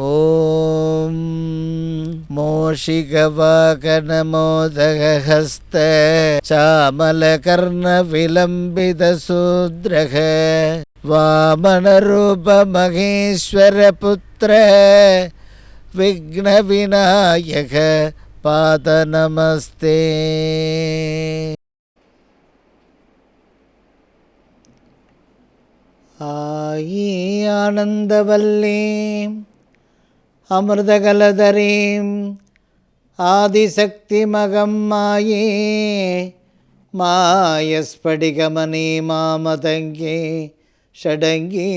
ஓம் மோஷிகவாகனமோதகஹஸ்த சாமலகர்ண விலம்பிதசூத்ரக வாமனரூப மகேஸ்வர புத்திர விக்ன விநாயக பாத நமஸ்தே. ஆயி ஆனந்தவல்லீம் அமிர்தகலதரீம் ஆதிசக்திமகம் மாயே மாயஸ்படிகமணி மாமதங்கே ஷடங்கி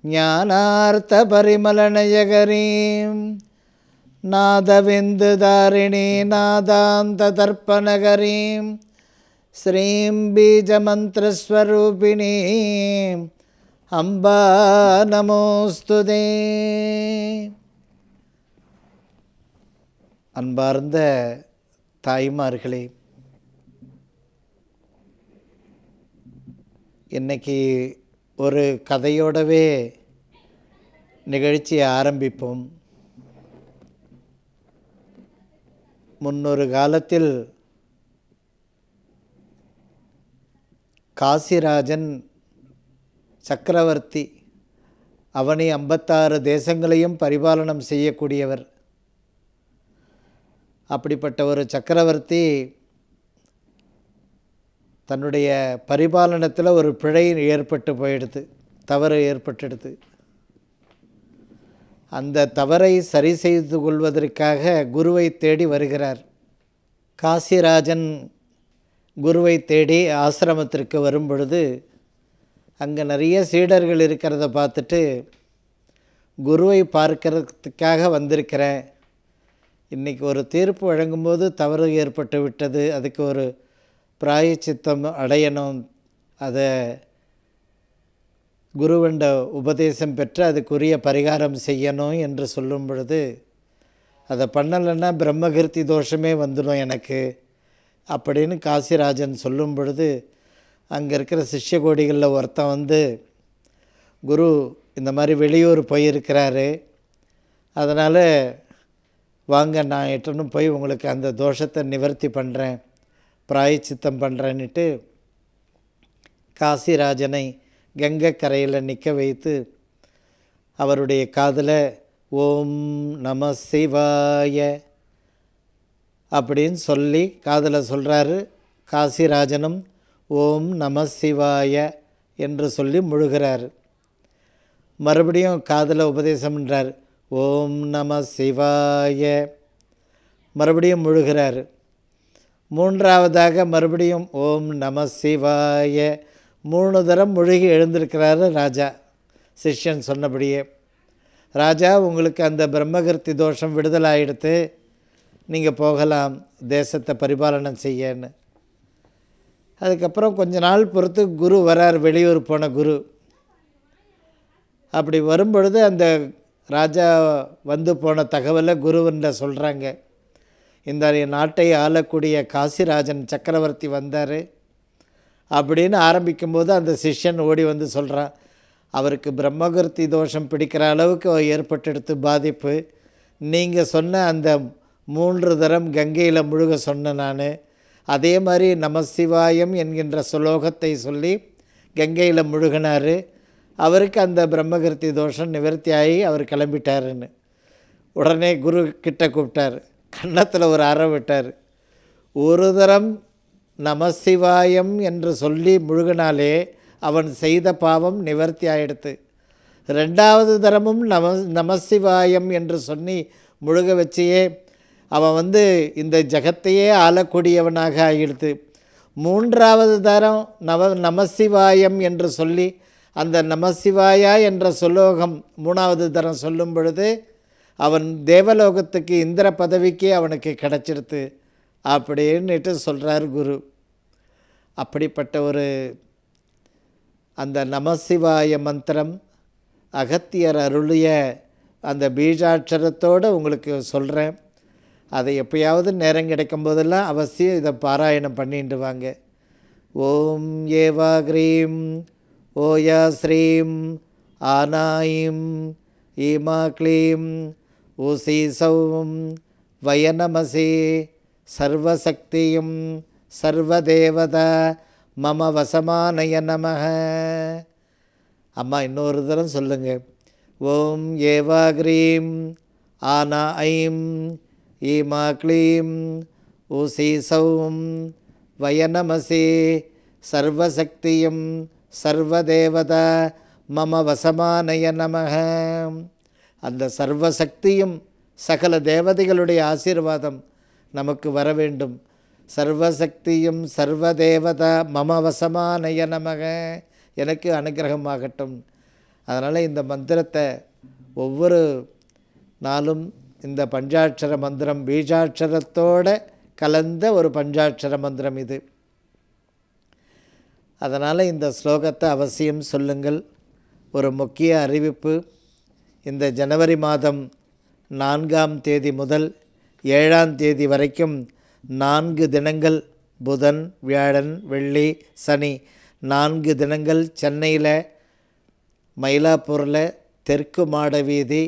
ஞானார்த்த பரிமலநயகரீம் நாதவிந்துதாரிணி நாதாந்த தர்ப்பணகரீம் ஸ்ரீம் பீஜமந்திரஸ்வரூபிணி அம்பா நமோஸ்துதே. அன்பார்ந்த தாய்மார்களே, இன்னைக்கு ஒரு கதையோடவே நிகழ்ச்சியை ஆரம்பிப்போம். முன்னொரு காலத்தில் காசிராஜன் சக்கரவர்த்தி, அவனி 56 தேசங்களையும் பரிபாலனம் செய்யக்கூடியவர். அப்படிப்பட்ட ஒரு சக்கரவர்த்தி தன்னுடைய பரிபாலனத்தில் ஒரு பிழை ஏற்பட்டு போயிடுது, தவறு ஏற்பட்டுடுது. அந்த தவறை சரி செய்து கொள்வதற்காக குருவை தேடி வருகிறார். காசிராஜன் குருவை தேடி ஆசிரமத்திற்கு வரும் பொழுது அங்கே நிறைய சீடர்கள் இருக்கிறத பார்த்துட்டு, குருவை பார்க்கறதுக்காக வந்திருக்கிறேன், இன்றைக்கி ஒரு தீர்ப்பு வழங்கும்போது தவறு ஏற்பட்டு விட்டது, அதுக்கு ஒரு பிராயச்சித்தம் அடையணும், அதை குருவண்ட உபதேசம் பெற்று அதுக்குரிய பரிகாரம் செய்யணும் என்று சொல்லும் பொழுது, அதை பண்ணலைன்னா பிரம்மகீர்த்தி தோஷமே வந்துடும் எனக்கு அப்படின்னு காசிராஜன் சொல்லும் பொழுது, அங்கே இருக்கிற சிஷ்ய கோடிகளில் ஒருத்தன் வந்து, குரு இந்த மாதிரி வெளியூர் போயிருக்கிறாரு, அதனால் வாங்க நான் எட்டனும் போய் உங்களுக்கு அந்த தோஷத்தை நிவர்த்தி பண்ணுறேன், பிராயச்சித்தம் பண்ணுறேன்னுட்டு காசிராஜனை கங்கை கரையில் நிற்க வைத்து அவருடைய காதில் ஓம் நம சிவாய அப்படின்னு சொல்லி காதில் சொல்கிறாரு. காசிராஜனும் ஓம் நம சிவாய என்று சொல்லி முழுகிறார். மறுபடியும் காதில் உபதேசம் பண்ணுறார், ஓம் நம சிவாய, மறுபடியும் முழுகிறார். மூன்றாவதாக மறுபடியும் ஓம் நம சிவாய 3 தரம் முழுகி எழுந்திருக்கிறாரு ராஜா. சிஷ்யன் சொன்னபடியே, ராஜா உங்களுக்கு அந்த பிரம்மகீர்த்தி தோஷம் விடுதலாகிடுத்து, நீங்கள் போகலாம் தேசத்தை பரிபாலனம் செய்யன்னு. அதுக்கப்புறம் கொஞ்ச நாள் பொறுத்து குரு வரார், வெளியூர் போன குரு. அப்படி வரும்பொழுது அந்த ராஜா வந்து போன தகவலை குருவன்ட சொல்கிறாங்க, இந்த நாட்டை ஆளக்கூடிய காசிராஜன் சக்கரவர்த்தி வந்தார் அப்படின்னு ஆரம்பிக்கும்போது அந்த சிஷ்யன் ஓடி வந்து சொல்கிறான், அவருக்கு பிரம்மகீர்த்தி தோஷம் பிடிக்கிற அளவுக்கு ஏற்பட்டெடுத்து பாதிப்பு, நீங்கள் சொன்ன அந்த 3 தரம் கங்கையில் முழுக சொன்ன நான், அதே மாதிரி நமசிவாயம் என்கின்ற சுலோகத்தை சொல்லி கங்கையில் முழுகினார், அவருக்கு அந்த பிரம்மகீர்த்தி தோஷம் நிவர்த்தி ஆகி அவர் கிளம்பிட்டாருன்னு. உடனே குரு கிட்ட கூப்பிட்டார், கன்னத்தில் ஒரு அறை விட்டார். ஒரு தரம் நமசிவாயம் என்று சொல்லி முழுகினாலே அவன் செய்த பாவம் நிவர்த்தி ஆகிடுத்து. 2வது தரமும் நமசிவாயம் என்று சொல்லி முழுக வச்சியே அவன் வந்து இந்த ஜகத்தையே ஆளக்கூடியவனாக ஆகிடுத்து. 3வது தரம் நமசிவாயம் என்று சொல்லி அந்த நமசிவாயா என்ற சுலோகம் 3வது தரம் சொல்லும் பொழுது அவன் தேவலோகத்துக்கு இந்திர பதவிக்கே அவனுக்கு கிடச்சிடுத்து அப்படின்னுட்டு சொல்கிறார் குரு. அப்படிப்பட்ட ஒரு அந்த நமசிவாய மந்திரம் அகத்தியர் அருளிய அந்த பீஜாட்சரத்தோடு உங்களுக்கு சொல்கிறேன். அதை எப்பயாவது நேரம் கிடைக்கும் போதெல்லாம் அவசியம் இதை பாராயணம் பண்ணிட்டு வாங்க. ஓம் ஏவா க்ரீம் ஓயா ஸ்ரீம் ஆனாயிம் ஈமா க்ளீம் ஊசி சௌம் வயநமசி சர்வசக்தியும் சர்வதேவதா மம வசமானய நமஹ. அம்மா இன்னொரு தரம் சொல்லுங்கள். ஓம் ஏவாக்ரீம் ஆனா ஐம் ஈமா க்ளீம் ஊசி சௌம் வயநமசி சர்வசக்தியும் சர்வதேவதா மம வசமானய நமஹ. அந்த சர்வசக்தியும் சகல தேவதைகளுடைய ஆசீர்வாதம் நமக்கு வர வேண்டும். சர்வசக்தியும் சர்வதேவதா மம வசமானய நமக, எனக்கு அனுகிரகமாகட்டும். அதனால் இந்த மந்திரத்தை ஒவ்வொரு நாளும் இந்த பஞ்சாட்சர மந்திரம் பீஜாட்சரத்தோடு கலந்த ஒரு பஞ்சாட்சர மந்திரம் இது. அதனால் இந்த ஸ்லோகத்தை அவசியம் சொல்லுங்கள். ஒரு முக்கிய அறிவிப்பு, இந்த ஜனவரி மாதம் 4ஆம் தேதி முதல் 7ஆம் தேதி வரைக்கும் 4 தினங்கள், புதன் வியாழன் வெள்ளி சனி 4 தினங்கள் சென்னையில் மயிலாப்பூரில் தெற்கு மாட வீதி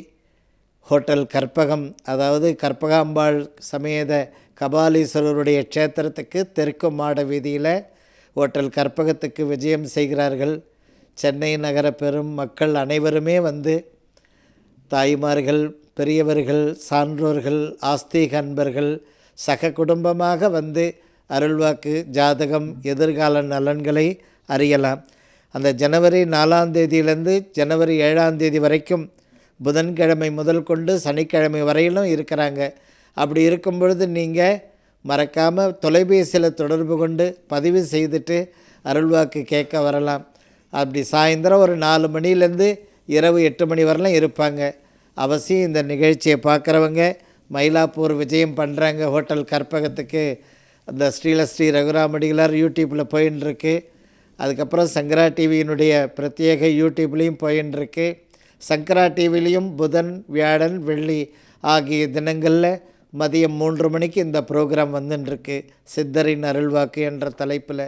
ஹோட்டல் கற்பகம், அதாவது கற்பகாம்பாள் சமேத கபாலீஸ்வரருடைய க்ஷேத்திரத்துக்கு தெற்கு மாட வீதியில் ஹோட்டல் கற்பகத்துக்கு விஜயம் செய்கிறார்கள். சென்னை நகர பெரும் மக்கள் அனைவருமே வந்து தாய்மார்கள், பெரியவர்கள், சான்றோர்கள், ஆஸ்தீக அன்பர்கள் சக குடும்பமாக வந்து அருள்வாக்கு, ஜாதகம், எதிர்கால நலன்களை அறியலாம். அந்த ஜனவரி 4ஆம் தேதியிலேருந்து ஜனவரி 7ஆம் தேதி வரைக்கும் புதன்கிழமை முதல் கொண்டு சனிக்கிழமை வரையிலும் இருக்கிறாங்க. அப்படி இருக்கும் பொழுது நீங்கள் மறக்காமல் தொலைபேசியில் தொடர்பு கொண்டு பதிவு செய்துட்டு அருள்வாக்கு கேட்க வரலாம். அப்படி சாயந்தரம் ஒரு 4 மணிலேருந்து இரவு 8 மணி வரலாம் இருப்பாங்க. அவசியம் இந்த நிகழ்ச்சியை பார்க்குறவங்க மயிலாப்பூர் விஜயம் பண்ணுறாங்க ஹோட்டல் கற்பகத்துக்கு. அந்த ஸ்ரீ ரகுராமடிகளார் யூடியூப்பில் போயின்னு இருக்கு. அதுக்கப்புறம் சங்கரா டிவியினுடைய பிரத்யேக யூடியூப்லேயும் போயின்னு இருக்கு. சங்கரா டிவிலையும் புதன் வியாழன் வெள்ளி ஆகிய தினங்களில் மதியம் 3 மணிக்கு இந்த ப்ரோக்ராம் வந்துட்டுருக்கு. சித்தரின் அருள்வாக்கு என்ற தலைப்பில்.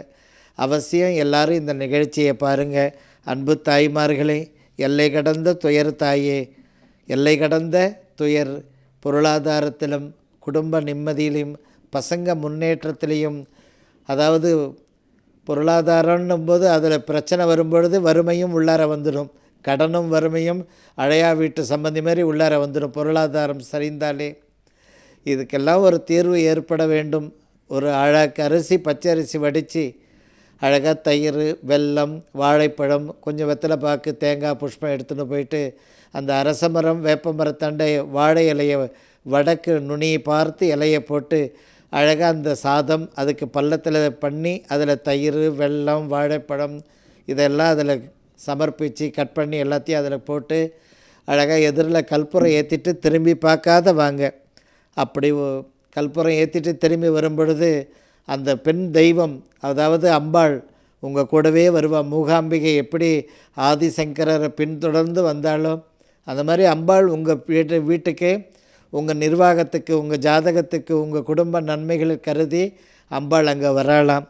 அவசியம் எல்லோரும் இந்த நிகழ்ச்சியை பாருங்கள். அன்பு தாய்மார்களே, எல்லை கடந்த துயர் தாயே, எல்லை கடந்த துயர் பொருளாதாரத்திலும் குடும்ப நிம்மதியிலும் பசங்க முன்னேற்றத்திலையும், அதாவது பொருளாதாரம்னும் போது அதில் பிரச்சனை வரும்பொழுது வறுமையும் உள்ளார வந்துடும். கடனும் வறுமையும் அழையா வீட்டு சம்பந்தி மாதிரி உள்ளார வந்துடும் பொருளாதாரம் சரிந்தாலே. இதுக்கெல்லாம் ஒரு தீர்வு ஏற்பட வேண்டும். ஒரு அழகு அரிசி, பச்சை அரிசி வடித்து அழகாக தயிர், வெல்லம், வாழைப்பழம், கொஞ்சம் வெத்தலை பாக்கு, தேங்காய், புஷ்பம் எடுத்துகிட்டு போயிட்டு அந்த அரசமரம் வேப்ப மரத்தண்டை வாழை இலையை வடக்கு நுனியை பார்த்து இலையை போட்டு அழகாக அந்த சாதம் அதுக்கு பள்ளத்தில் பண்ணி அதில் தயிர், வெல்லம், வாழைப்பழம் இதெல்லாம் அதில் சமர்ப்பித்து கட் பண்ணி எல்லாத்தையும் அதில் போட்டு அழகாக எதிரில் கற்பூரம் ஏற்றிட்டு திரும்பி பார்க்காத வாங்க. அப்படி கற்பூரம் ஏற்றிட்டு திரும்பி வரும்பொழுது அந்த பெண் தெய்வம், அதாவது அம்பாள் உங்கள் கூடவே வருவாள். மூகாம்பிகை எப்படி ஆதிசங்கரரை பின்தொடர்ந்து வந்தாலோ அந்த மாதிரி அம்பாள் உங்கள் வீட்டுக்கு, உங்கள் நிர்வாகத்துக்கு, உங்கள் ஜாதகத்துக்கு, உங்கள் குடும்ப நன்மைகளை கருதி அம்பாள் அங்கே வரலாம்.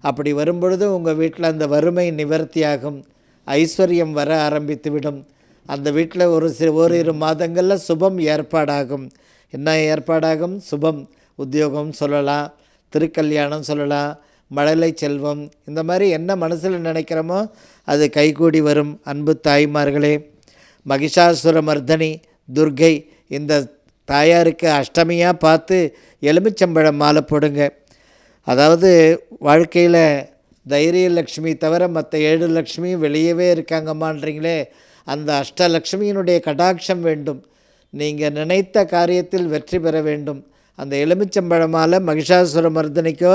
அப்படி வரும்பொழுது உங்கள் வீட்டில் அந்த வறுமை நிவர்த்தியாகும், ஐஸ்வர்யம் வர ஆரம்பித்துவிடும். அந்த வீட்டில் ஓரிரு மாதங்களில் சுபம் ஏற்பாடாகும். என்ன ஏற்பாடாகும்? சுபம். உத்தியோகம் சொல்லலாம், திருக்கல்யாணம் சொல்லலாம், மழலை செல்வம், இந்த மாதிரி என்ன மனசில் நினைக்கிறோமோ அது கைகூடி வரும். அன்பு தாய்மார்களே, மகிஷாசுர மர்தனி துர்கை இந்த தாயாருக்கு அஷ்டமியாக பார்த்து எலுமிச்சம்பழம் மாலை போடுங்க. அதாவது வாழ்க்கையில் தைரிய லக்ஷ்மி தவிர மற்ற 7 லக்ஷ்மியும் வெளியவே இருக்காங்கம்மான்றீங்களே, அந்த அஷ்டலக்ஷ்மியினுடைய கடாட்சம் வேண்டும். நீங்கள் நினைத்த காரியத்தில் வெற்றி பெற வேண்டும். அந்த எலுமிச்சம்பழ மாலை மகிஷாசுர மர்தனிக்கோ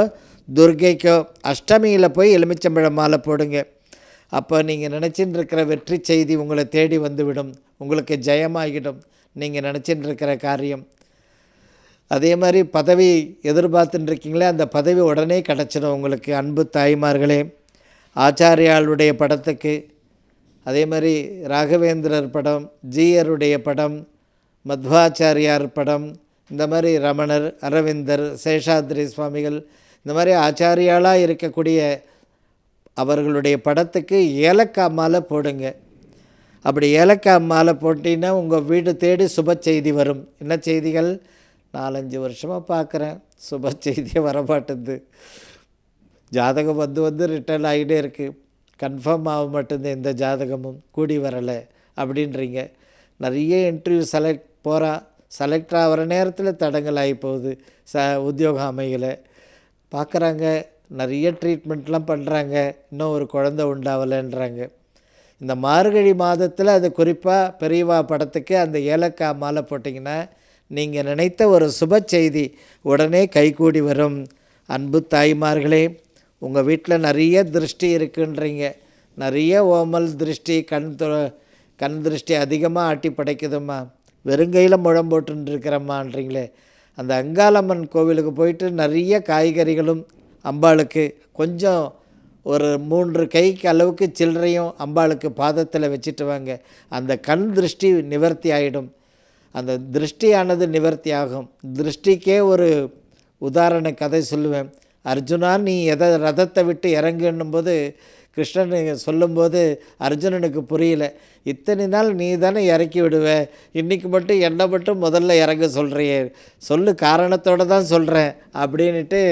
துர்கைக்கோ அஷ்டமியில் போய் எலுமிச்சம்பழ மாலை போடுங்க. அப்போ நீங்கள் நினச்சின்னு இருக்கிற வெற்றி செய்தி உங்களை தேடி வந்துவிடும். உங்களுக்கு ஜெயமாகிடும் நீங்கள் நினச்சின்னு இருக்கிற காரியம். அதே மாதிரி பதவி எதிர்பார்த்துன்னு இருக்கீங்களே, அந்த பதவி உடனே கிடச்சிடும் உங்களுக்கு. அன்பு தாய்மார்களே, ஆச்சாரியாளுடைய படத்துக்கு, அதே மாதிரி ராகவேந்திரர் படம், ஜீயருடைய படம், மத்வாச்சாரியார் படம், இந்த மாதிரி ரமணர், அரவிந்தர், சேஷாத்ரி சுவாமிகள், இந்த மாதிரி ஆச்சாரியாளாக இருக்கக்கூடிய அவர்களுடைய படத்துக்கு ஏலக்காய் மாலை போடுங்க. அப்படி ஏலக்காய் மாலை போட்டிங்கன்னா உங்கள் வீடு தேடி சுப செய்தி வரும். என்ன செய்திகள்? 4-5 வருஷமாக பார்க்குறேன், சுப செய்தியே வரமாட்டேங்குது. ஜாதகம் வந்து ரிட்டர்ன் ஆகிட்டே இருக்குது, கன்ஃபார்ம் ஆக மாட்டேங்குது, எந்த ஜாதகமும் கூடி வரலை அப்படின்றீங்க. நிறைய இன்டர்வியூ செலக்ட் ஆகிற நேரத்தில் தடங்கள் ஆகி போகுது, உத்தியோகம் அமையலை. பார்க்குறாங்க, நிறைய ட்ரீட்மெண்ட்லாம் பண்ணுறாங்க, இன்னும் ஒரு குழந்தை உண்டாகலைன்றாங்க. இந்த மார்கழி மாதத்தில் அது குறிப்பாக பெரியவா படத்துக்கு அந்த ஏலக்காய் மாலை போட்டிங்கன்னா நீங்கள் நினைத்த ஒரு சுப செய்தி உடனே கைகூடி வரும். அன்பு தாய்மார்களே, உங்கள் வீட்டில் நிறைய திருஷ்டி இருக்குன்றீங்க, நிறைய ஓமல் திருஷ்டி, கண் திருஷ்டி அதிகமாக ஆட்டி படைக்குதும்மா, வெறுங்கையில் முழம் போட்டுருக்கிறம்மான்றீங்களே. அந்த அங்காளம்மன் கோவிலுக்கு போயிட்டு நிறைய காய்கறிகளும் அம்பாளுக்கு கொஞ்சம் ஒரு 3 கைக்கு அளவுக்கு சில்லறையும் அம்பாளுக்கு பாதத்தில் வச்சுட்டு வாங்க. அந்த கண் திருஷ்டி நிவர்த்தி ஆகிடும். அந்த திருஷ்டியானது நிவர்த்தி ஆகும். திருஷ்டிக்கே ஒரு உதாரண கதை சொல்லுவேன். அர்ஜுனா, நீ ரதத்தை விட்டு இறங்குன்னும் போது கிருஷ்ணன் சொல்லும்போது அர்ஜுனனுக்கு புரியல. இத்தனை நாள் நீ தானே இறக்கி விடுவ, இன்றைக்கி மட்டும் என்னை மட்டும் முதல்ல இறங்க சொல்கிறியே, சொல்லு, காரணத்தோடு தான் சொல்கிறேன் அப்படின்ட்டு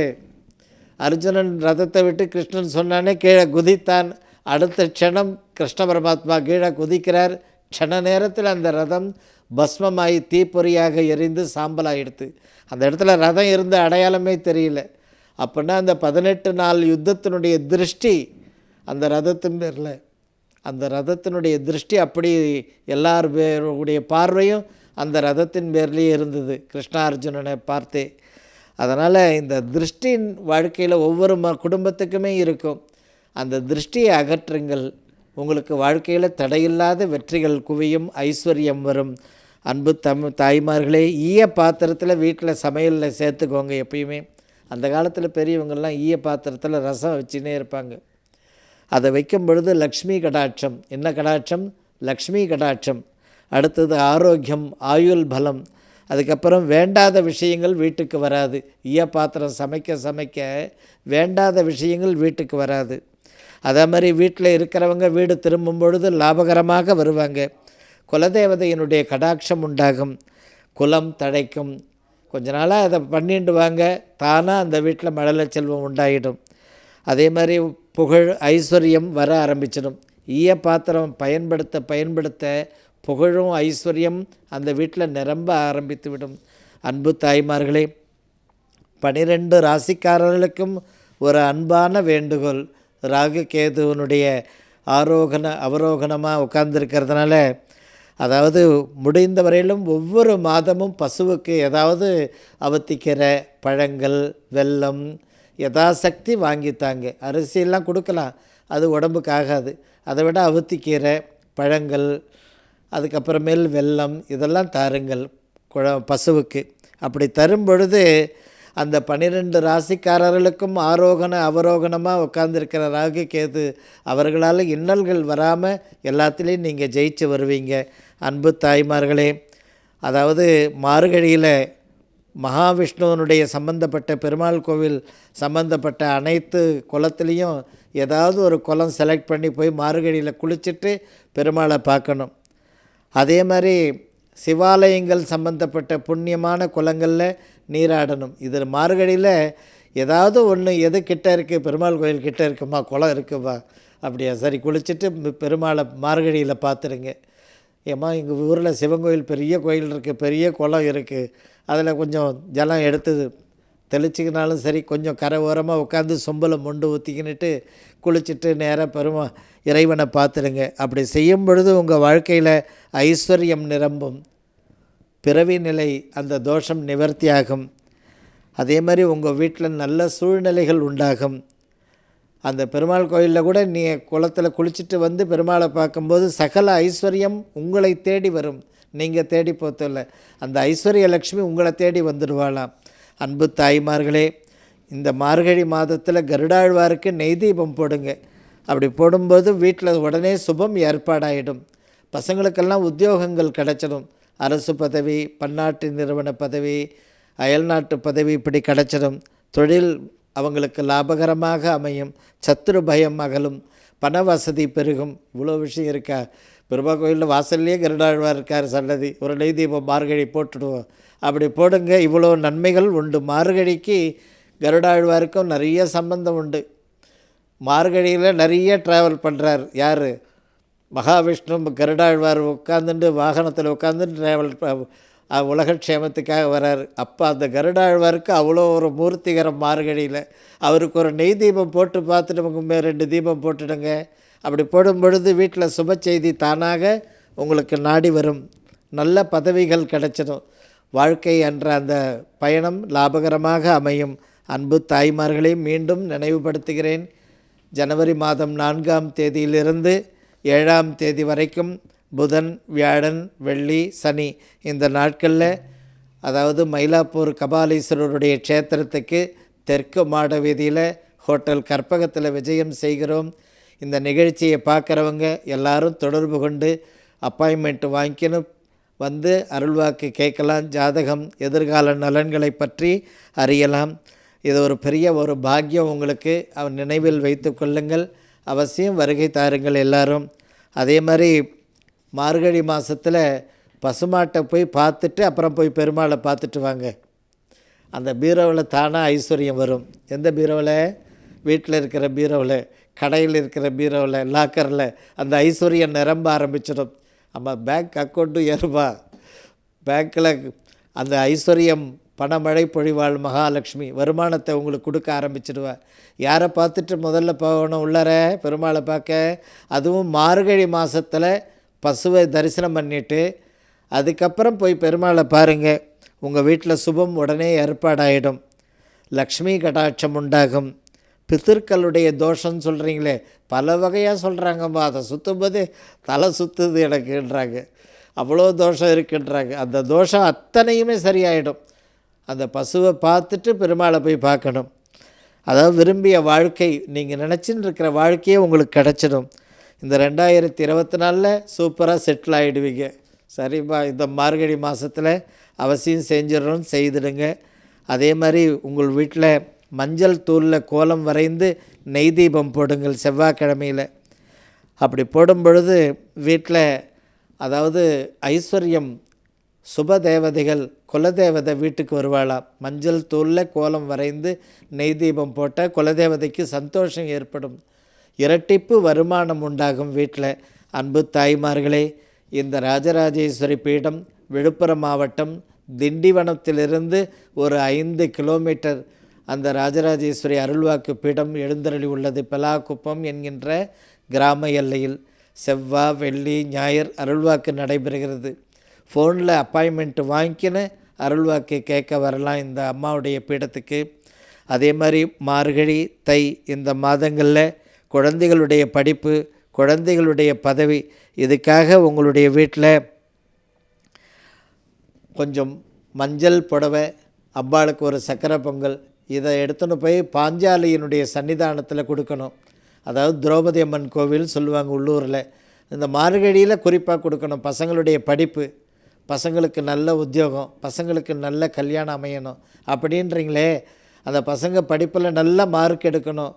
அர்ஜுனன் ரதத்தை விட்டு கிருஷ்ணன் சொன்னானே கீழே குதித்தான். அடுத்த க்ஷணம் கிருஷ்ண பரமாத்மா கீழே குதிக்கிறார். க்ஷண நேரத்தில் அந்த ரதம் பஸ்மமாகி தீப்பொறியாக எரிந்து சாம்பலாகிடுது. அந்த இடத்துல ரதம் இருந்த அடையாளமே தெரியல. அப்படின்னா அந்த 18 நாள் யுத்தத்தினுடைய திருஷ்டி அந்த ரதத்தின் பேரில், அந்த ரதத்தினுடைய திருஷ்டி அப்படி எல்லார் பேருடைய பார்வையும் அந்த ரதத்தின் பேர்லேயே இருந்தது, கிருஷ்ணார்ஜுனனை பார்த்தே. அதனால் இந்த திருஷ்டின் வாழ்க்கையில் ஒவ்வொரு குடும்பத்துக்குமே இருக்கும். அந்த திருஷ்டியை அகற்றுங்கள், உங்களுக்கு வாழ்க்கையில் தடையில்லாத வெற்றிகள் குவியும், ஐஸ்வர்யம் வரும். அன்பு தாய்மார்களே, ஈய பாத்திரத்தில் வீட்டில் சமையலில் சேர்த்துக்கோங்க எப்பயுமே. அந்த காலத்தில் பெரியவங்கள்லாம் ஈய பாத்திரத்தில் ரசம் வச்சுன்னே இருப்பாங்க. அதை வைக்கும் பொழுது லக்ஷ்மி கடாட்சம். என்ன கடாட்சம்? லக்ஷ்மி கடாட்சம். அடுத்தது ஆரோக்கியம், ஆயுள் பலம். அதுக்கப்புறம் வேண்டாத விஷயங்கள் வீட்டுக்கு வராது. ஈய பாத்திரம் சமைக்க வேண்டாத விஷயங்கள் வீட்டுக்கு வராது. அதே மாதிரி வீட்டில் இருக்கிறவங்க வீடு திரும்பும் பொழுது லாபகரமாக வருவாங்க. குலதேவதையினுடைய கடாட்சம் உண்டாகும், குலம் தழைக்கும். கொஞ்ச நாளாக அதை பண்ணிட்டு வாங்க, தானாக அந்த வீட்டில் மழலை செல்வம் உண்டாகிடும். அதே மாதிரி புகழ் ஐஸ்வர்யம் வர ஆரம்பிச்சிடும். ஈய பாத்திரம் பயன்படுத்த புகழும் ஐஸ்வர்யம் அந்த வீட்டில் நிரம்ப ஆரம்பித்து விடும். அன்பு தாய்மார்களே, 12 ராசிக்காரர்களுக்கும் ஒரு அன்பான வேண்டுகோள். ராகு கேதுவனுடைய அவரோகணமாக உட்கார்ந்துருக்கிறதுனால, அதாவது முடிந்த வரையிலும் ஒவ்வொரு மாதமும் பசுவுக்கு ஏதாவது அவத்திக்கீரை, பழங்கள், வெல்லம் யதாசக்தி வாங்கித்தாங்க. அரிசியெல்லாம் கொடுக்கலாம், அது உடம்புக்கு ஆகாது. அதை விட அவத்திக்கீரை, பழங்கள், அதுக்கப்புறமேல் வெல்லம் இதெல்லாம் தாருங்கள் பசுவுக்கு. அப்படி தரும் பொழுது அந்த 12 ராசிக்காரர்களுக்கும் அவரோகணமாக உட்கார்ந்துருக்கிற ராகு கேது அவர்களால் இன்னல்கள் வராமல் எல்லாத்துலேயும் நீங்கள் ஜெயிச்சு வருவீங்க. அன்பு தாய்மார்களே, அதாவது மார்கழியில் மகாவிஷ்ணுவனுடைய சம்பந்தப்பட்ட பெருமாள் கோவில் சம்பந்தப்பட்ட அனைத்து குளத்துலேயும் ஏதாவது ஒரு குளம் செலக்ட் பண்ணி போய் மார்கழியில் குளிச்சுட்டு பெருமாளை பார்க்கணும். அதே மாதிரி சிவாலயங்கள் சம்பந்தப்பட்ட புண்ணியமான குளங்களில் நீராடணும். இது மார்கழியில் ஏதாவது ஒன்று எது கிட்டே இருக்குது, பெருமாள் கோயில் கிட்டே இருக்குமா, குளம் இருக்குமா, அப்படியா, சரி குளிச்சுட்டு பெருமாளை மார்கழியில் பார்த்துருங்க. ஏம்மா, எங்கள் ஊரில் சிவன் கோயில் பெரிய கோயில் இருக்குது, பெரிய குளம் இருக்குது, அதில் கொஞ்சம் ஜலம் எடுத்து தெளிச்சிக்கினாலும் சரி, கொஞ்சம் கரை ஓரமாக உட்காந்து சொம்பில் மொண்டு ஊற்றிக்கின்னுட்டு குளிச்சுட்டு நேராக இறைவனை பார்த்துடுங்க. அப்படி செய்யும் பொழுது உங்கள் வாழ்க்கையில் ஐஸ்வர்யம் நிரம்பும், பிறவி நிலை அந்த தோஷம் நிவர்த்தியாகும். அதே மாதிரி உங்கள் வீட்டில் நல்ல சூழ்நிலைகள் உண்டாகும். அந்த பெருமாள் கோயிலில் கூட நீ குளத்தில் குளிச்சுட்டு வந்து பெருமாளை பார்க்கும்போது சகல ஐஸ்வர்யம் உங்களை தேடி வரும். நீங்கள் தேடி போத்தல, அந்த ஐஸ்வர்ய லக்ஷ்மி உங்களை தேடி வந்துடுவாளாம். அன்பு தாய்மார்களே, இந்த மார்கழி மாதத்தில் கருடாழ்வாருக்கு நெய் தீபம் போடுங்க. அப்படி போடும்போது வீட்டில் உடனே சுபம் ஏற்பாடாயிடும். பசங்களுக்கெல்லாம் உத்தியோகங்கள் கிடச்சிடும். அரசு பதவி, பன்னாட்டு நிறுவன பதவி, அயல்நாட்டு பதவி இப்படி கிடச்சிடும். தொழில் அவங்களுக்கு லாபகரமாக அமையும். சத்துரு பயம் அகலும், பண வசதி பெருகும். இவ்வளோ விஷயம் இருக்கா? பெருமாள் கோயிலில் வாசல்லையே கருடாழ்வார் இருக்கார் சன்னதி. ஒரு நெய் தீபம் மார்கழி போட்டுடுவோம். அப்படி போடுங்க. இவ்வளோ நன்மைகள் உண்டு. மார்கழிக்கு கருடாழ்வாருக்கும் நிறைய சம்பந்தம் உண்டு. மார்கழியில் நிறைய ட்ராவல் பண்ணுறார் யார்? மகாவிஷ்ணு. கருடாழ்வார் உட்காந்துட்டு வாகனத்தில் உட்காந்துட்டு ட்ராவல் உலகக்ஷேமத்துக்காக வரார். அப்போ அந்த கருடாழ்வாருக்கு அவ்வளோ ஒரு மூர்த்திகரம் மார்கழியில். அவருக்கு ஒரு நெய் தீபம் போட்டு பார்த்துட்டு நமக்கு 2 தீபம் போட்டுடுங்க. அப்படி போடும் பொழுது வீட்டில் சுப செய்தி தானாக உங்களுக்கு நாடி வரும். நல்ல பதவிகள் கிடைச்சிடும். வாழ்க்கை என்ற அந்த பயணம் லாபகரமாக அமையும். அன்பு தாய்மார்களை மீண்டும் நினைவுபடுத்துகிறேன். ஜனவரி மாதம் 4ஆம் தேதியிலிருந்து 7ஆம் தேதி வரைக்கும் புதன், வியாழன், வெள்ளி, சனி இந்த நாட்களில், அதாவது மயிலாப்பூர் கபாலீஸ்வரருடைய க்ஷேத்திரத்துக்கு தெற்கு மாட வீதியில் ஹோட்டல் கற்பகத்தில் விஜயம் செய்கிறோம். இந்த நிகழ்ச்சியை பார்க்குறவங்க எல்லாரும் தொடர்பு கொண்டு அப்பாயின்மெண்ட் வாங்கிக்கணும். வந்து அருள்வாக்கு கேட்கலாம். ஜாதகம், எதிர்கால நலன்களை பற்றி அறியலாம். இது ஒரு பெரிய ஒரு பாக்கியம் உங்களுக்கு. அவர் நினைவில் வைத்து கொள்ளுங்கள். அவசியம் வருகை தாருங்கள் எல்லாரும். அதே மாதிரி மார்கழி மாதத்தில் பசுமாட்டை போய் பார்த்துட்டு அப்புறம் போய் பெருமாளை பார்த்துட்டு வாங்க. அந்த பீரோவில் தானாக ஐஸ்வர்யம் வரும். எந்த பீரோவில்? வீட்டில் இருக்கிற பீரோவில், கடையில் இருக்கிற பீரோவில், லாக்கரில் அந்த ஐஸ்வர்யம் நிரம்ப ஆரம்பிச்சிடும். நம்ம பேங்க் அக்கௌண்ட்டு ஏறுபா. பேங்க்கில் அந்த ஐஸ்வர்யம் பணமழை பொழிவாள் மகாலட்சுமி வருமானத்தை உங்களுக்கு கொடுக்க ஆரம்பிச்சிடுவாள். யாரை பார்த்துட்டு முதல்ல போகணும் உள்ளார? பெருமாளை பார்க்க. அதுவும் மார்கழி மாதத்தில் பசுவை தரிசனம் பண்ணிவிட்டு அதுக்கப்புறம் போய் பெருமாளை பாருங்கள். உங்கள் வீட்டில் சுபம் உடனே ஏற்பாடாயிடும். லக்ஷ்மி கடாட்சம் உண்டாகும். பித்திருக்களுடைய தோஷம்னு சொல்கிறீங்களே, பல வகையாக சொல்கிறாங்கம்மா. அதை சுற்றும்போது தலை சுற்றுது எனக்குன்றாங்க. அவ்வளோ தோஷம் இருக்குன்றாங்க. அந்த தோஷம் அத்தனையுமே சரியாயிடும். அந்த பசுவை பார்த்துட்டு பெருமாளை போய் பார்க்கணும். அதாவது விரும்பிய வாழ்க்கை, நீங்கள் நினச்சின்னு இருக்கிற வாழ்க்கையே உங்களுக்கு கிடச்சிடும். இந்த 2024 சூப்பராக செட்டில் ஆகிடுவீங்க. சரிப்பா, இந்த மார்கழி மாதத்தில் அவசியம் செஞ்சிடணும், செய்துடுங்க. அதே மாதிரி உங்கள் வீட்டில் மஞ்சள் தூளில் கோலம் வரைந்து நெய் தீபம் போடுங்கள் செவ்வாய்க்கிழமையில். அப்படி போடும் பொழுது வீட்டில், அதாவது ஐஸ்வர்யம், சுப தேவதைகள், குலதேவதை வீட்டுக்கு வருவாளாம். மஞ்சள் தூளில் கோலம் வரைந்து நெய் தீபம் போட்டால் குலதேவதைக்கு சந்தோஷம் ஏற்படும். இரட்டிப்பு வருமானம் உண்டாகும் வீட்டில். அன்பு தாய்மார்களே, இந்த ராஜராஜேஸ்வரி பீடம் விழுப்புரம் மாவட்டம் திண்டிவனத்திலிருந்து ஒரு 5 கிலோமீட்டர் அந்த ராஜராஜேஸ்வரி அருள்வாக்கு பீடம் எழுந்தருளி உள்ளது. பெலாக்குப்பம் என்கின்ற கிராம எல்லையில். செவ்வாய், வெள்ளி, ஞாயிறு அருள்வாக்கு நடைபெறுகிறது. ஃபோனில் அப்பாயின்மெண்ட் வாங்கிக்கின்னு அருள்வாக்கு கேட்க வரலாம் இந்த அம்மாவுடைய பீடத்துக்கு. அதே மாதிரி மார்கழி, தை இந்த மாதங்களில் குழந்தைகளுடைய படிப்பு, குழந்தைகளுடைய பதவி, இதுக்காக உங்களுடைய வீட்டில் கொஞ்சம் மஞ்சள் புடவை, அம்பாளுக்கு ஒரு சக்கரை பொங்கல், இதை எடுத்துன்னு போய் பாஞ்சாலியினுடைய சன்னிதானத்தில் கொடுக்கணும். அதாவது திரௌபதி அம்மன் கோவில் சொல்லுவாங்க உள்ளூரில். இந்த மார்கழியில் குறிப்பாக கொடுக்கணும். பசங்களுடைய படிப்பு, பசங்களுக்கு நல்ல உத்தியோகம், பசங்களுக்கு நல்ல கல்யாணம் அமையணும் அப்படின்றீங்களே, அந்த பசங்க படிப்பில் நல்ல மார்க் எடுக்கணும்,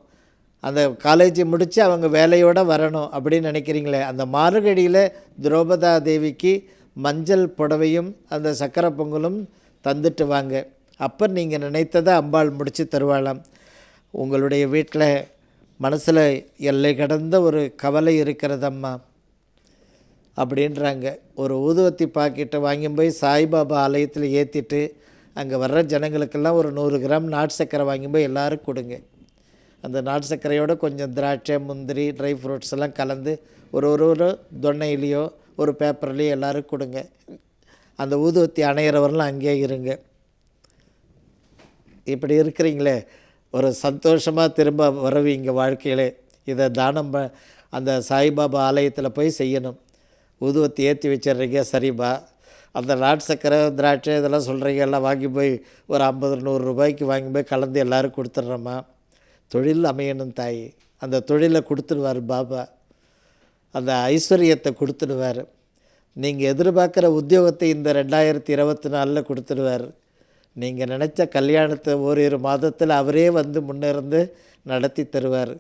அந்த காலேஜை முடித்து அவங்க வேலையோடு வரணும் அப்படின்னு நினைக்கிறீங்களே, அந்த மார்கழியில் திரௌபதா தேவிக்கு மஞ்சள் புடவையும் அந்த சக்கரை பொங்கலும் தந்துட்டு வாங்க. அப்போ நீங்கள் நினைத்ததை அம்பாள் முடித்து தருவாளாம். உங்களுடைய வீட்டில் மனசில் எல்லை கடந்த ஒரு கவலை இருக்கிறதம்மா அப்படின்றாங்க. ஒரு ஊதுவத்தி பாக்கெட்டை வாங்கி போய் சாய்பாபா ஆலயத்தில் ஏற்றிட்டு அங்கே வர்ற ஜனங்களுக்கெல்லாம் ஒரு 100 கிராம் நாட்டு சர்க்கரை வாங்கி போய் எல்லோரும் கொடுங்க. அந்த நாட்டு சர்க்கரையோடு கொஞ்சம் திராட்சை, முந்திரி, ட்ரை ஃப்ரூட்ஸ் எல்லாம் கலந்து ஒரு தொன்னையிலையோ ஒரு பேப்பர்லேயோ எல்லோரும் கொடுங்க. அந்த ஊதுவத்தி அணையிறவரெலாம் அங்கேயே இருங்க. இப்படி இருக்கிறீங்களே, ஒரு சந்தோஷமாக திரும்ப வருவீங்க வாழ்க்கையிலே. இதை தானம் அந்த சாய்பாபா ஆலயத்தில் போய் செய்யணும். ஊதுவத்தி ஏற்றி வச்சிட்றீங்க, சரிப்பா. அந்த நாட்டு சக்கரை, திராட்சை இதெல்லாம் சொல்கிறீங்க, எல்லாம் வாங்கி போய் ஒரு 50-100 ரூபாய்க்கு வாங்கி போய் கலந்து எல்லோரும் கொடுத்துட்றோம்மா. தொழில் அமையணும் தாய். அந்த தொழிலை கொடுத்துடுவார் பாபா. அந்த ஐஸ்வர்யத்தை கொடுத்துடுவார். நீங்கள் எதிர்பார்க்குற உத்தியோகத்தை இந்த 2024 கொடுத்துடுவார். நீங்கள் நினச்ச கல்யாணத்தை ஓரிரு மாதத்தில் அவரே வந்து முன்னிருந்து நடத்தி தருவார்.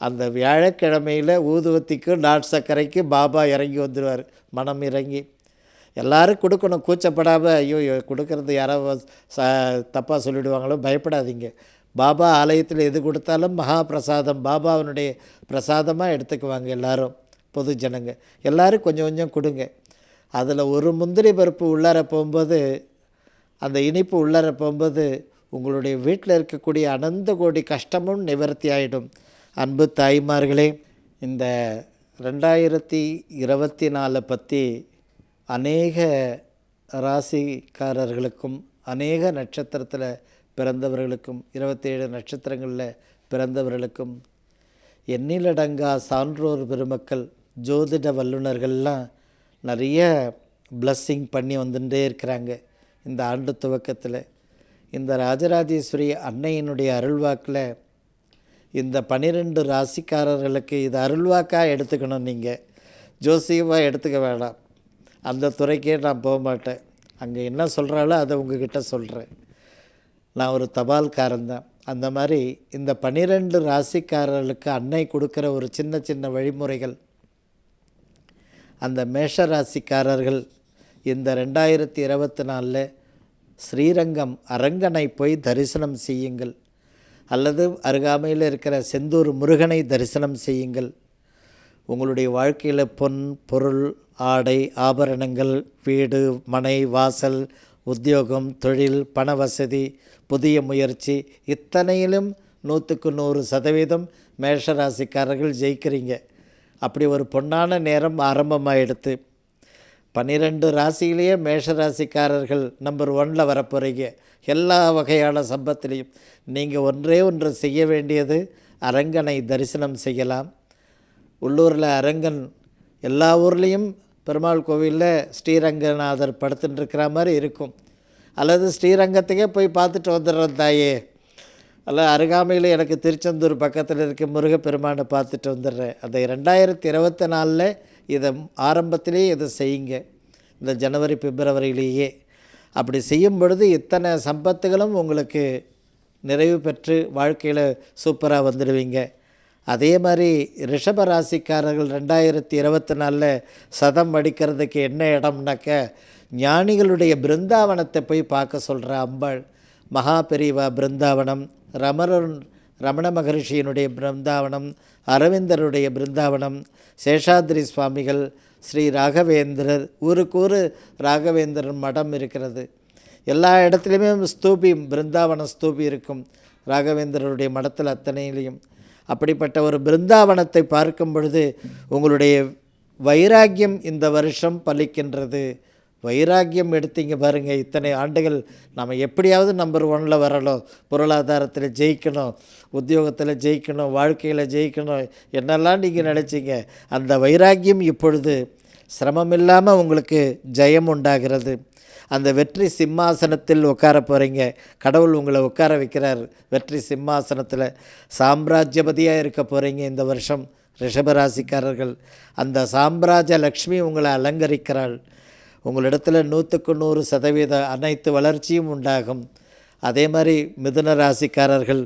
அந்த வியாழக்கிழமையில் ஊதுவத்திக்கு நாட்டு சர்க்கரைக்கு பாபா இறங்கி வந்துடுவார். மனம் இறங்கி எல்லோரும் கொடுக்கணும், கூச்சப்படாமல். ஐயோ கொடுக்கறது யாராவது தப்பாக சொல்லிவிடுவாங்களோ, பயப்படாதீங்க. பாபா ஆலயத்தில் எது கொடுத்தாலும் மகா பிரசாதம், பாபாவினுடைய பிரசாதமாக எடுத்துக்குவாங்க எல்லோரும். பொது ஜனங்க எல்லோரும் கொஞ்சம் கொஞ்சம் கொடுங்க. அதில் ஒரு முந்திரி பருப்பு உள்ளார போகும்போது, அந்த இனிப்பு உள்ளார போகும்போது உங்களுடைய வீட்டில் இருக்கக்கூடிய அனந்த கோடி கஷ்டமும் நிவர்த்தி ஆகிடும். அன்பு தாய்மார்களே, இந்த 2024 பற்றி அநேக ராசிக்காரர்களுக்கும் அநேக நட்சத்திரத்தில் பிறந்தவர்களுக்கும் 27 நட்சத்திரங்களில் பிறந்தவர்களுக்கும் எண்ணிலடங்கா சான்றோர் பெருமக்கள், ஜோதிட வல்லுநர்கள்லாம் நிறைய பிளஸ்ஸிங் பண்ணி வந்துட்டே இருக்கிறாங்க. இந்த ஆண்டு துவக்கத்தில் இந்த ராஜராஜேஸ்வரி அன்னையினுடைய அருள்வாக்கில் இந்த 12 ராசிக்காரர்களுக்கு இது அருள்வாக்காக எடுத்துக்கணும். நீங்கள் ஜோசியமாக எடுத்துக்க வேண்டாம். அந்த துறைக்கே நான் போக மாட்டேன். அங்கே என்ன சொல்கிறாலோ அதை உங்ககிட்ட சொல்கிறேன். நான் ஒரு தபால்காரன் தான். அந்த மாதிரி இந்த 12 ராசிக்காரர்களுக்கு அன்னை கொடுக்குற ஒரு சின்ன சின்ன வழிமுறைகள். அந்த மேஷ ராசிக்காரர்கள் இந்த 2024 ஸ்ரீரங்கம் அரங்கனை போய் தரிசனம் செய்யுங்கள், அல்லது அருகாமையில் இருக்கிற செந்தூர் முருகனை தரிசனம் செய்யுங்கள். உங்களுடைய வாழ்க்கையில் பொன், பொருள், ஆடை, ஆபரணங்கள், வீடு, மனை, வாசல், உத்தியோகம், தொழில், பண வசதி, புதிய முயற்சி, இத்தனையிலும் 100% மேஷராசிக்காரர்கள் ஜெயிக்கிறீங்க. அப்படி ஒரு பொன்னான நேரம் ஆரம்பமாகிடுது. 12 ராசியிலேயே மேஷராசிக்காரர்கள் நம்பர் 1 வரப்போகிறீங்க. எல்லா வகையான சம்பத்திலையும் நீங்கள் ஒன்று செய்ய வேண்டியது அரங்கனை தரிசனம் செய்யலாம். உள்ளூரில் அரங்கன், எல்லா ஊர்லேயும் பெருமாள் கோவிலில் ஸ்ரீரங்கநாதர் படுத்துட்டு இருக்கிற மாதிரி இருக்கும். அல்லது ஸ்ரீரங்கத்துக்கே போய் பார்த்துட்டு வந்துடுறோம் தாயே, அல்ல அருகாமையில் எனக்கு திருச்செந்தூர் பக்கத்தில் இருக்க முருகப்பெருமானை பார்த்துட்டு வந்துடுறேன். அதை 2024 இதை ஆரம்பத்திலேயே இதை செய்யுங்க. இந்த ஜனவரி பிப்ரவரியிலேயே அப்படி செய்யும் பொழுது இத்தனை சம்பத்துகளும் உங்களுக்கு நிறைவு பெற்று வாழ்க்கையில் சூப்பராக வந்துடுவீங்க. அதே மாதிரி ரிஷப ராசிக்காரர்கள் 2024 சதம் அடிக்கிறதுக்கு என்ன இடம்னாக்க, ஞானிகளுடைய பிருந்தாவனத்தை போய் பார்க்க சொல்கிற அம்பாள். மகா பெரிவா பிருந்தாவனம், ரமண மகரிஷியினுடைய பிருந்தாவனம், அரவிந்தருடைய பிருந்தாவனம், சேஷாத்ரி சுவாமிகள், ஸ்ரீ ராகவேந்திரர், ஊருக்கு ராகவேந்திரன் மடம் இருக்கிறது. எல்லா இடத்துலையுமே ஸ்தூபி, பிருந்தாவன ஸ்தூபி இருக்கும் ராகவேந்திரருடைய மடத்தில் அத்தனையிலையும். அப்படிப்பட்ட ஒரு பிருந்தாவனத்தை பார்க்கும் பொழுது உங்களுடைய வைராக்கியம் இந்த வருஷம் பலிக்கின்றது. வைராக்கியம் எடுத்தீங்க பாருங்கள். இத்தனை ஆண்டுகள் நம்ம எப்படியாவது நம்பர் 1 வரணும், பொருளாதாரத்தில் ஜெயிக்கணும், உத்தியோகத்தில் ஜெயிக்கணும், வாழ்க்கையில் ஜெயிக்கணும், என்னெல்லாம் நீங்கள் நினச்சிங்க. அந்த வைராக்கியம் இப்பொழுது சிரமமில்லாமல் உங்களுக்கு ஜெயம் உண்டாகிறது. அந்த வெற்றி சிம்மாசனத்தில் உட்கார போகிறீங்க. கடவுள் உங்களை உட்கார வைக்கிறார் வெற்றி சிம்மாசனத்தில். சாம்ராஜ்யபதியாக இருக்க போகிறீங்க இந்த வருஷம் ரிஷபராசிக்காரர்கள். அந்த சாம்ராஜ்ய லக்ஷ்மி உங்களை அலங்கரிக்கிறாள். உங்களிடத்தில் 100% அனைத்து வளர்ச்சியும் உண்டாகும். அதே மாதிரி மிதுன ராசிக்காரர்கள்,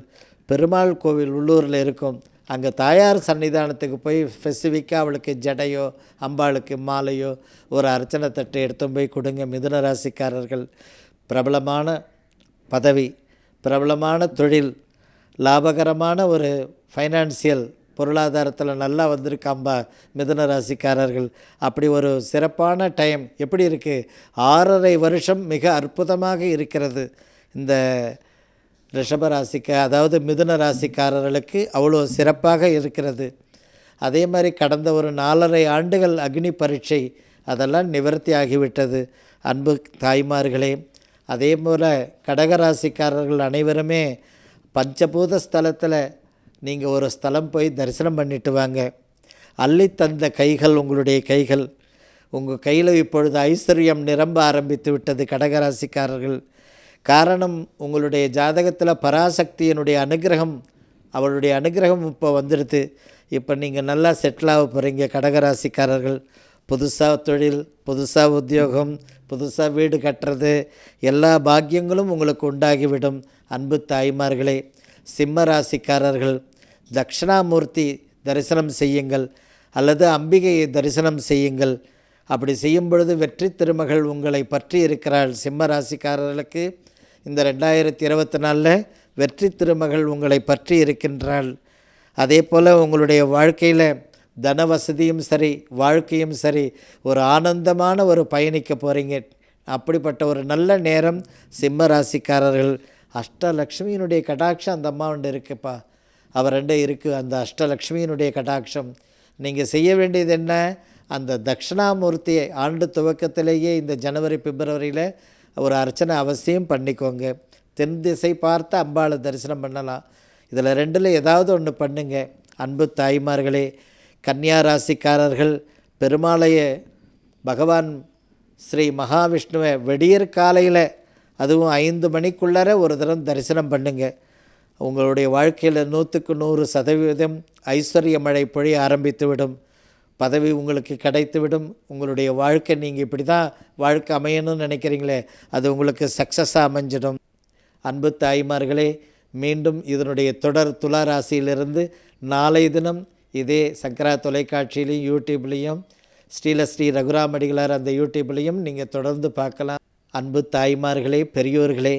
பெருமாள் கோவில் உள்ளூரில் இருக்கும், அங்கே தாயார் சன்னிதானத்துக்கு போய் ஸ்பெசிஃபிக்காக அவளுக்கு ஜடையோ அம்பாளுக்கு மாலையோ ஒரு அர்ச்சனை தட்டு எடுத்து போய் கொடுங்க. மிதுன ராசிக்காரர்கள் பிரபலமான பதவி, பிரபலமான தொழில், லாபகரமான ஒரு ஃபைனான்சியல் பொருளாதாரத்தில் நல்லா வந்திருக்காம்பா மிதுன ராசிக்காரர்கள். அப்படி ஒரு சிறப்பான டைம் எப்படி இருக்குது? 6.5 வருஷம் மிக அற்புதமாக இருக்கிறது இந்த ரிஷபராசிக்கு, அதாவது மிதுன ராசிக்காரர்களுக்கு அவ்வளோ சிறப்பாக இருக்கிறது. அதே மாதிரி கடந்த ஒரு 4.5 ஆண்டுகள் அக்னி பரீட்சை அதெல்லாம் நிவர்த்தி ஆகிவிட்டது அன்பு தாய்மார்களே. அதே போல் கடகராசிக்காரர்கள் அனைவருமே பஞ்சபூத ஸ்தலத்தில் நீங்கள் ஒரு ஸ்தலம் போய் தரிசனம் பண்ணிட்டு வாங்க. அள்ளி தந்த கைகள் உங்களுடைய கைகள். உங்கள் கையில் இப்பொழுது ஐஸ்வர்யம் நிரம்ப ஆரம்பித்து விட்டது கடகராசிக்காரர்கள். காரணம், உங்களுடைய ஜாதகத்தில் பராசக்தியினுடைய அனுகிரகம், அவளுடைய அனுகிரகம் இப்போ வந்துடுது. இப்போ நீங்கள் நல்லா செட்டில் ஆக போகிறீங்க கடகராசிக்காரர்கள். புதுசாக தொழில், புதுசாக உத்தியோகம், புதுசாக வீடு கட்டுறது, எல்லா பாக்கியங்களும் உங்களுக்கு உண்டாகிவிடும் அன்பு தாய்மார்களே. சிம்ம ராசிக்காரர்கள் தட்சிணாமூர்த்தி தரிசனம் செய்யுங்கள் அல்லது அம்பிகையை தரிசனம் செய்யுங்கள். அப்படி செய்யும் பொழுது வெற்றி திருமகள் உங்களை பற்றி இருக்கிறாள். சிம்ம ராசிக்காரர்களுக்கு இந்த 2024 வெற்றி திருமகள் உங்களை பற்றி இருக்கின்றாள். அதே போல் உங்களுடைய வாழ்க்கையில் தன வசதியும் சரி, வாழ்க்கையும் சரி, ஒரு ஆனந்தமான ஒரு பயணிக்க போகிறீங்க. அப்படிப்பட்ட ஒரு நல்ல நேரம் சிம்ம ராசிக்காரர்கள். அஷ்டலக்ஷ்மியினுடைய கடாட்சம் அந்த அம்மாவுண்டு இருக்குப்பா, அவர்கிட்ட இருக்குது அந்த அஷ்டலக்ஷ்மியினுடைய கடாட்சம். நீங்கள் செய்ய வேண்டியது என்ன, அந்த தட்சிணாமூர்த்தியை ஆண்டு துவக்கத்திலேயே இந்த ஜனவரி பிப்ரவரியில் ஒரு அர்ச்சனை அவசியம் பண்ணிக்கோங்க. தென் திசை பார்த்து அம்பாளை தரிசனம் பண்ணலாம். இதில் 2ல் ஏதாவது ஒன்று பண்ணுங்க. அன்பு தாய்மார்களே, கன்னியா ராசிக்காரர்கள் பெருமாளைய பகவான் ஸ்ரீ மகாவிஷ்ணுவை விடியற் காலையில், அதுவும் 5 மணிக்குள்ளார ஒரு தரம் தரிசனம் பண்ணுங்க. உங்களுடைய வாழ்க்கையில் 100க்கு 100% ஐஸ்வர்ய மழை பொழிய ஆரம்பித்துவிடும். பதவி உங்களுக்கு கிடைத்துவிடும். உங்களுடைய வாழ்க்கை, நீங்கள் இப்படி தான் வாழ்க்கை அமையணும்னு நினைக்கிறீங்களே, அது உங்களுக்கு சக்ஸஸாக அமைஞ்சிடும். அன்பு தாய்மார்களே, மீண்டும் இதனுடைய தொடர் துலா ராசியிலிருந்து நாளை தினம் இதே சங்கரா தொலைக்காட்சியிலையும் யூடியூப்லேயும் ஸ்ரீ ரகுராமடிகளார் அந்த யூடியூப்லேயும் நீங்கள் தொடர்ந்து பார்க்கலாம். அன்பு தாய்மார்களே, பெரியோர்களே,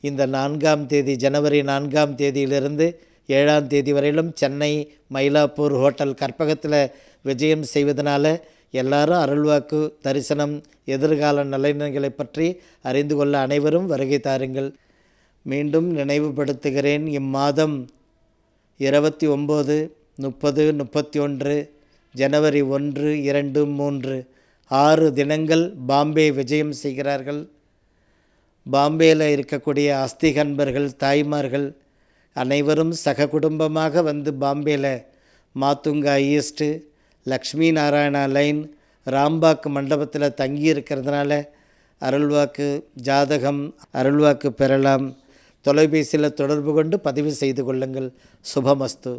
இந்த 4ஆம் தேதி ஜனவரி 4ஆம் தேதியிலிருந்து 7ஆம் தேதி வரையிலும் சென்னை மயிலாப்பூர் ஹோட்டல் கற்பகத்தில் விஜயம் செய்வதனால எல்லாரும் அருள்வாக்கு தரிசனம் எதிர்கால நலன்களை பற்றி அறிந்து கொள்ள அனைவரும் வருகை தாருங்கள். மீண்டும் நினைவுபடுத்துகிறேன், இம்மாதம் 29, 30, 31, ஜனவரி 1, 2, 3 6 தினங்கள் பாம்பே விஜயம் செய்கிறார்கள். பாம்பேயில் இருக்கக்கூடிய ஆஸ்திகன்பர்கள் தாய்மார்கள் அனைவரும் சக குடும்பமாக வந்து பாம்பேயில் மாத்துங்கா ஈஸ்ட்டு, லக்ஷ்மி நாராயணா லைன், ராம்பாக் மண்டபத்தில் தங்கி இருக்கிறதுனால அருள்வாக்கு ஜாதகம் அருள்வாக்கு பெறலாம். தொலைபேசியில் தொடர்பு கொண்டு பதிவு செய்து கொள்ளுங்கள். சுபமஸ்து.